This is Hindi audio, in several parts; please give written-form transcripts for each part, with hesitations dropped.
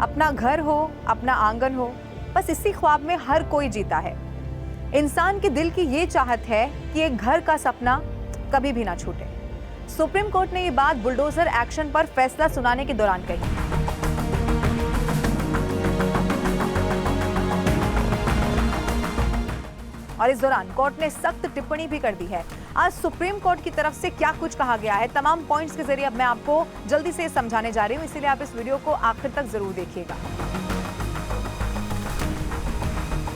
अपना घर हो, अपना आंगन हो, बस इसी ख्वाब में हर कोई जीता है। इंसान के दिल की ये चाहत है कि एक घर का सपना कभी भी ना छूटे। सुप्रीम कोर्ट ने ये बात बुलडोजर एक्शन पर फैसला सुनाने के दौरान कही। और इस दौरान कोर्ट ने सख्त टिप्पणी भी कर दी है। आज सुप्रीम कोर्ट की तरफ से क्या कुछ कहा गया है, तमाम पॉइंट्स के जरिए अब मैं आपको जल्दी से समझाने जा रही हूं, इसीलिए आप इस वीडियो को आखिर तक जरूर देखिएगा।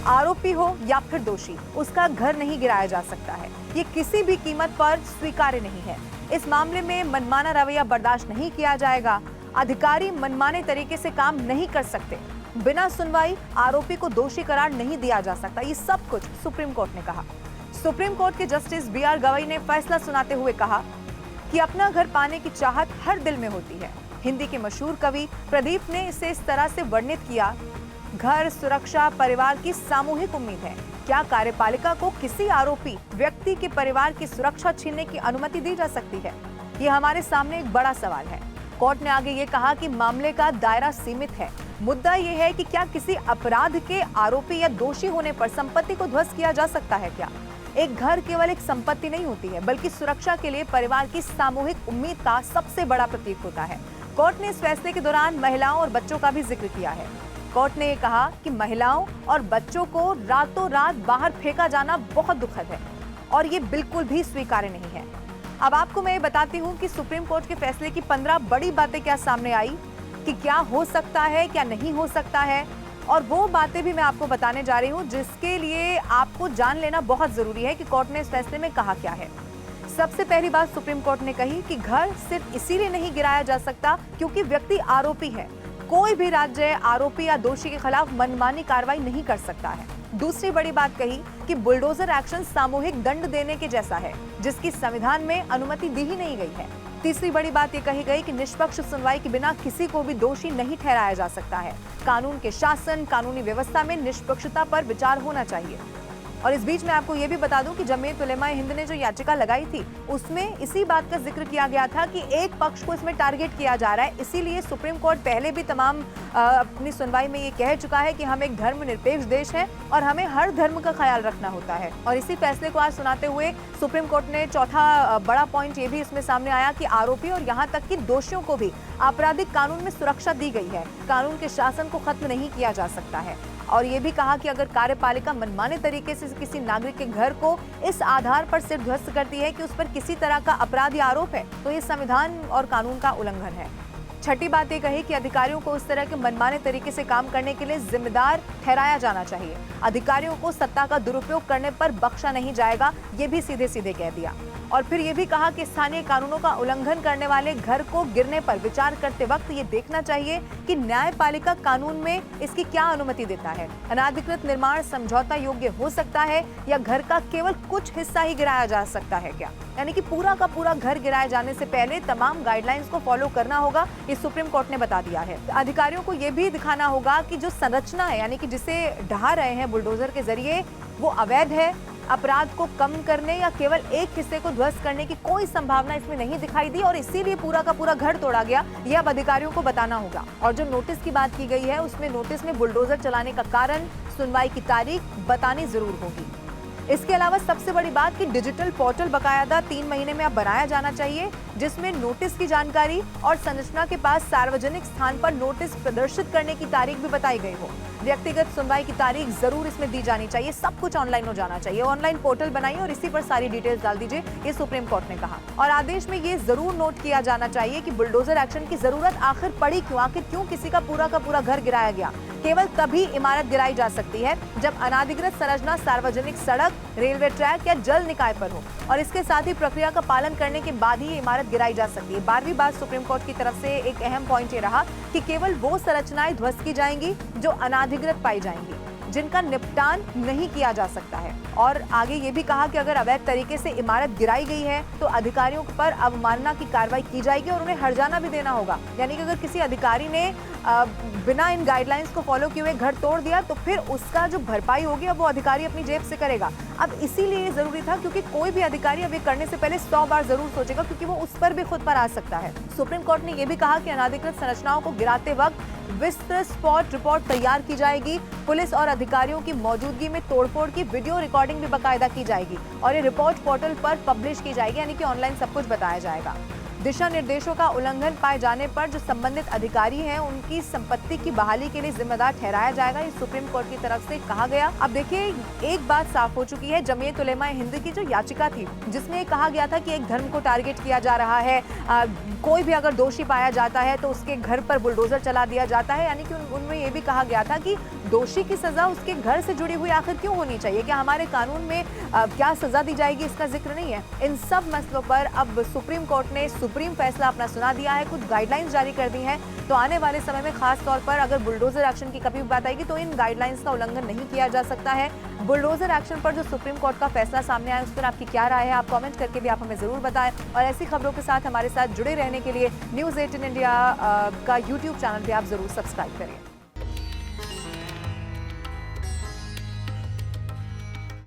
आरोपी हो या फिर दोषी, उसका घर नहीं गिराया जा सकता है। ये किसी भी कीमत पर स्वीकार्य नहीं है। इस मामले में मनमाना रवैया बर्दाश्त नहीं किया जाएगा। अधिकारी मनमाने तरीके से काम नहीं कर सकते। बिना सुनवाई आरोपी को दोषी करार नहीं दिया जा सकता। ये सब कुछ सुप्रीम कोर्ट ने कहा। सुप्रीम कोर्ट के जस्टिस बी.आर. गवई ने फैसला सुनाते हुए कहा कि अपना घर पाने की चाहत हर दिल में होती है। हिंदी के मशहूर कवि प्रदीप ने इसे इस तरह से वर्णित किया, घर, सुरक्षा, परिवार की सामूहिक उम्मीद है। क्या कार्यपालिका को किसी आरोपी व्यक्ति के परिवार की सुरक्षा छीनने की अनुमति दी जा सकती है? ये हमारे सामने एक बड़ा सवाल है। कोर्ट ने आगे ये कहा कि मामले का दायरा सीमित है। मुद्दा ये है कि क्या किसी अपराध के आरोपी या दोषी होने पर संपत्ति को ध्वस्त किया जा सकता है क्या? एक घर केवल एक संपत्ति नहीं होती है, बल्कि सुरक्षा के लिए परिवार की सामूहिक उम्मीद का सबसे बड़ा प्रतीक होता है। कोर्ट ने इस फैसले के दौरान महिलाओं और बच्चों का भी जिक्र किया है। कोर्ट ने कहा कि महिलाओं और बच्चों को रातों रात बाहर फेंका जाना बहुत दुखद है और ये बिल्कुल भी स्वीकार्य नहीं है। अब आपको मैं बताती हूँ कि सुप्रीम कोर्ट के फैसले की 15 बड़ी बातें क्या सामने आई, कि क्या हो सकता है, क्या नहीं हो सकता है, और वो बातें भी मैं आपको बताने जा रही हूँ जिसके लिए आपको जान लेना बहुत जरूरी है कि कोर्ट ने इस फैसले में कहा क्या है। सबसे पहली बात सुप्रीम कोर्ट ने कही कि घर सिर्फ इसीलिए नहीं गिराया जा सकता क्योंकि व्यक्ति आरोपी है। कोई भी राज्य आरोपी या दोषी के खिलाफ मनमानी कार्रवाई नहीं कर सकता है। दूसरी बड़ी बात कही कि बुलडोजर एक्शन सामूहिक दंड देने के जैसा है, जिसकी संविधान में अनुमति दी ही नहीं गई है। तीसरी बड़ी बात ये कही गई कि निष्पक्ष सुनवाई के बिना किसी को भी दोषी नहीं ठहराया जा सकता है। कानून के शासन, कानूनी व्यवस्था में निष्पक्षता पर विचार होना चाहिए। और इस बीच में आपको ये भी बता दूं कि जमीयत उलेमा हिंद ने जो याचिका लगाई थी उसमें इसी बात का जिक्र किया गया था कि एक पक्ष को इसमें टारगेट किया जा रहा है। इसीलिए सुप्रीम कोर्ट पहले भी तमाम अपनी सुनवाई में ये कह चुका है कि हम एक धर्मनिरपेक्ष देश है और हमें हर धर्म का ख्याल रखना होता है। और इसी फैसले को आज सुनाते हुए सुप्रीम कोर्ट ने चौथा बड़ा पॉइंट ये भी इसमें सामने आया कि आरोपी और यहाँ तक कि दोषियों को भी आपराधिक कानून में सुरक्षा दी गई है। कानून के शासन को खत्म नहीं किया जा सकता है। और ये भी कहा कि अगर कार्यपालिका मनमाने तरीके से किसी नागरिक के घर को इस आधार पर सिर्फ ध्वस्त करती है कि उस पर किसी तरह का अपराध या आरोप है, तो ये संविधान और कानून का उल्लंघन है। छठी बात ये कही कि अधिकारियों को उस तरह के मनमाने तरीके से काम करने के लिए जिम्मेदार ठहराया जाना चाहिए। अधिकारियों को सत्ता का दुरुपयोग करने पर बख्शा नहीं जाएगा, ये भी सीधे सीधे कह दिया। और फिर ये भी कहा कि स्थानीय कानूनों का उल्लंघन करने वाले घर को गिरने पर विचार करते वक्त ये देखना चाहिए कि न्यायपालिका कानून में इसकी क्या अनुमति देता है। अनाधिकृत निर्माण समझौता योग्य हो सकता है या घर का केवल कुछ हिस्सा ही गिराया जा सकता है क्या? यानी कि पूरा का पूरा घर गिराए जाने से पहले तमाम गाइडलाइंस को फॉलो करना होगा, ये सुप्रीम कोर्ट ने बता दिया है। अधिकारियों को ये भी दिखाना होगा कि जो संरचना है, यानी कि जिसे ढहा रहे हैं बुलडोजर के जरिए, वो अवैध है। अपराध को कम करने या केवल एक हिस्से को ध्वस्त करने की कोई संभावना इसमें नहीं दिखाई दी और इसीलिए पूरा का पूरा घर तोड़ा गया। यह अब अधिकारियों को बताना होगा। और जो नोटिस की बात की गई है उसमें नोटिस में बुलडोजर चलाने का कारण, सुनवाई की तारीख बतानी जरूर होगी। इसके अलावा सबसे बड़ी बात कि डिजिटल पोर्टल बकायदा 3 महीने में अब बनाया जाना चाहिए, जिसमें नोटिस की जानकारी और संरचना के पास सार्वजनिक स्थान पर नोटिस प्रदर्शित करने की तारीख भी बताई गई हो। व्यक्तिगत सुनवाई की तारीख जरूर इसमें दी जानी चाहिए। सब कुछ ऑनलाइन हो जाना चाहिए। ऑनलाइन पोर्टल बनाइए और इसी पर सारी डिटेल्स डाल दीजिए, ये सुप्रीम कोर्ट ने कहा। और आदेश में ये जरूर नोट किया जाना चाहिए कि बुलडोजर एक्शन की जरूरत आखिर पड़ी क्यों, आखिर क्यों किसी का पूरा घर गिराया गया। केवल तभी इमारत गिराई जा सकती है जब अनाधिकृत संरचना सार्वजनिक सड़क, रेलवे ट्रैक या जल निकाय पर हो और इसके साथ ही प्रक्रिया का पालन करने के बाद ही ये इमारत गिराई जा सकती है। 12वीं बात सुप्रीम कोर्ट की तरफ से एक अहम पॉइंट ये रहा कि केवल वो संरचनाएं ध्वस्त की जाएंगी जो अनाधिकृत पाई जाएंगी, जिनका निपटान नहीं किया जा सकता है। और आगे ये भी कहा कि अगर अवैध तरीके से इमारत गिराई गई है तो अधिकारियों पर अवमानना की कार्रवाई की जाएगी और उन्हें हर्जाना भी देना होगा। यानी कि अगर किसी अधिकारी ने बिना इन गाइडलाइंस को फॉलो किए हुए घर तोड़ दिया तो फिर उसका जो भरपाई होगी अब वो अधिकारी अपनी जेब से करेगा। अब इसीलिए जरूरी था क्योंकि कोई भी अधिकारी अब ये करने से पहले 100 बार जरूर सोचेगा, क्योंकि वो उस पर भी खुद पर आ सकता है। सुप्रीम कोर्ट ने यह भी कहा कि अनाधिकृत संरचनाओं को गिराते वक्त विस्तृत स्पॉट रिपोर्ट तैयार की जाएगी। पुलिस और अधिकारियों की मौजूदगी में तोड़फोड़ की वीडियो रिकॉर्डिंग भी बाकायदा की जाएगी और ये रिपोर्ट पोर्टल पर पब्लिश की जाएगी, यानी कि ऑनलाइन सब कुछ बताया जाएगा। दिशा निर्देशों का उल्लंघन पाए जाने पर जो संबंधित अधिकारी हैं उनकी संपत्ति की बहाली के लिए जिम्मेदार ठहराया जाएगा, ये सुप्रीम कोर्ट की तरफ से कहा गया। अब देखिए, एक बात साफ हो चुकी है, जमीयत उलेमा हिंद की जो याचिका थी जिसमें कहा गया था कि एक धर्म को टारगेट किया जा रहा है, कोई भी अगर दोषी पाया जाता है तो उसके घर पर बुलडोजर चला दिया जाता है, यानी कि उनमें ये भी कहा गया था कि दोषी की सजा उसके घर से जुड़ी हुई आखिर क्यों होनी चाहिए, क्या हमारे कानून में क्या सजा दी जाएगी इसका जिक्र नहीं है। इन सब मसलों पर अब सुप्रीम कोर्ट ने सुप्रीम फैसला अपना सुना दिया है, कुछ गाइडलाइंस जारी कर दी हैं। तो आने वाले समय में खास तौर पर अगर बुलडोजर एक्शन की कभी भी बात आएगी तो इन गाइडलाइंस का उल्लंघन नहीं किया जा सकता है। बुलडोजर एक्शन पर जो सुप्रीम कोर्ट का फैसला सामने आया उस पर आपकी क्या राय है, आप कमेंट करके भी आप हमें जरूर बताएं और ऐसी खबरों के साथ हमारे साथ जुड़े रहने के लिए न्यूज़ 18 इंडिया का यूट्यूब चैनल भी आप जरूर सब्सक्राइब करें।